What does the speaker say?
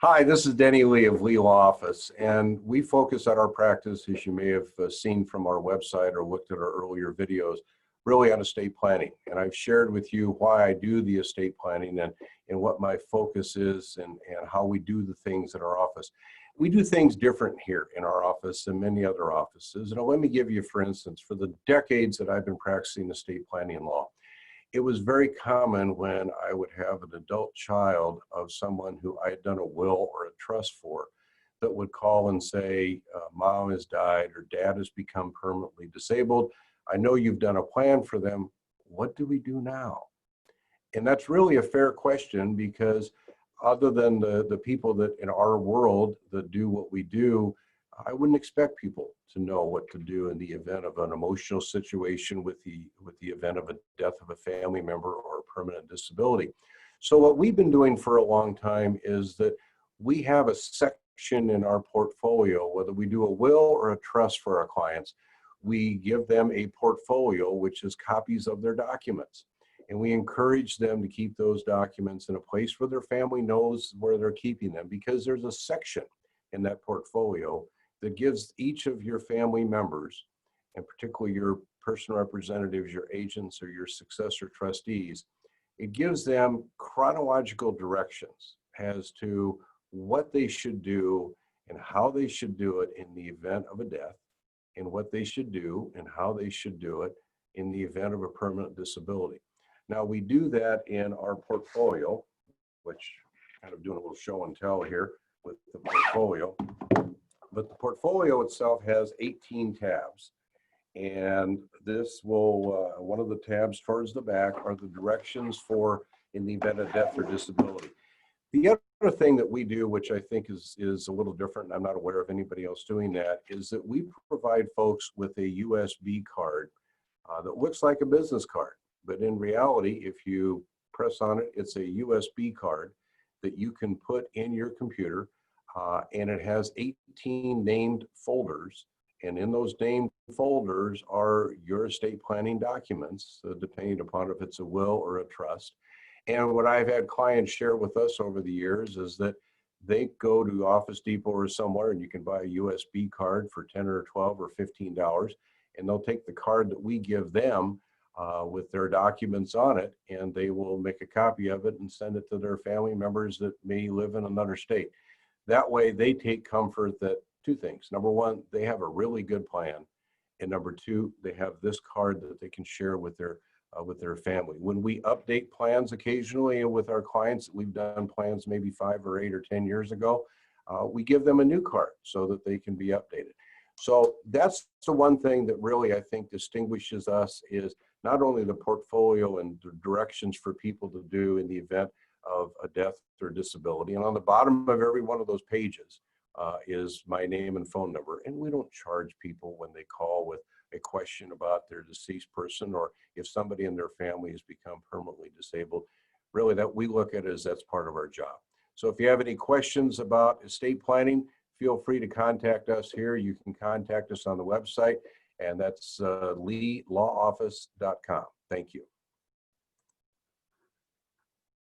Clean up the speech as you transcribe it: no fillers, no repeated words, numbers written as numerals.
Hi, this is Denny Lee of Lee Law Office, and we focus at our practice, as you may have seen from our website or looked at our earlier videos, really on estate planning. And I've shared with you why I do the estate planning and what my focus is and how we do the things at our office. We do things different here in our office than many other offices. And let me give you, for instance, for the decades that I've been practicing estate planning law, it was very common when I would have an adult child of someone who I had done a will or a trust for that would call and say, mom has died or dad has become permanently disabled. I know you've done a plan for them. What do we do now? And that's really a fair question, because other than the people that in our world that do what we do, I wouldn't expect people to know what to do in the event of an emotional situation with the event of a death of a family member or a permanent disability. So what we've been doing for a long time is that we have a section in our portfolio, whether we do a will or a trust for our clients, we give them a portfolio, which is copies of their documents. And we encourage them to keep those documents in a place where their family knows where they're keeping them, because there's a section in that portfolio that gives each of your family members, and particularly your personal representatives, your agents, or your successor trustees, it gives them chronological directions as to what they should do and how they should do it in the event of a death, and what they should do and how they should do it in the event of a permanent disability. Now, we do that in our portfolio, which kind of doing a little show and tell here with the portfolio. But the portfolio itself has 18 tabs. And this will, one of the tabs towards the back are the directions for in the event of death or disability. The other thing that we do, which I think is a little different, and I'm not aware of anybody else doing that, is that we provide folks with a USB card that looks like a business card. But in reality, if you press on it, it's a USB card that you can put in your computer. And it has 18 named folders, and in those named folders are your estate planning documents, depending upon if it's a will or a trust. And what I've had clients share with us over the years is that they go to Office Depot or somewhere, and you can buy a USB card for $10 or $12 or $15, and they'll take the card that we give them with their documents on it, and they will make a copy of it and send it to their family members that may live in another state. That way they take comfort that two things. Number one, they have a really good plan. And number two, they have this card that they can share with their family. When we update plans occasionally with our clients, we've done plans maybe 5 or 8 or 10 years ago, we give them a new card so that they can be updated. So that's the one thing that really I think distinguishes us, is not only the portfolio and the directions for people to do in the event of a death or disability. And on the bottom of every one of those pages is my name and phone number. And we don't charge people when they call with a question about their deceased person, or if somebody in their family has become permanently disabled. Really, that we look at it as that's part of our job. So if you have any questions about estate planning, feel free to contact us here. You can contact us on the website, and that's leelawoffice.com. Thank you.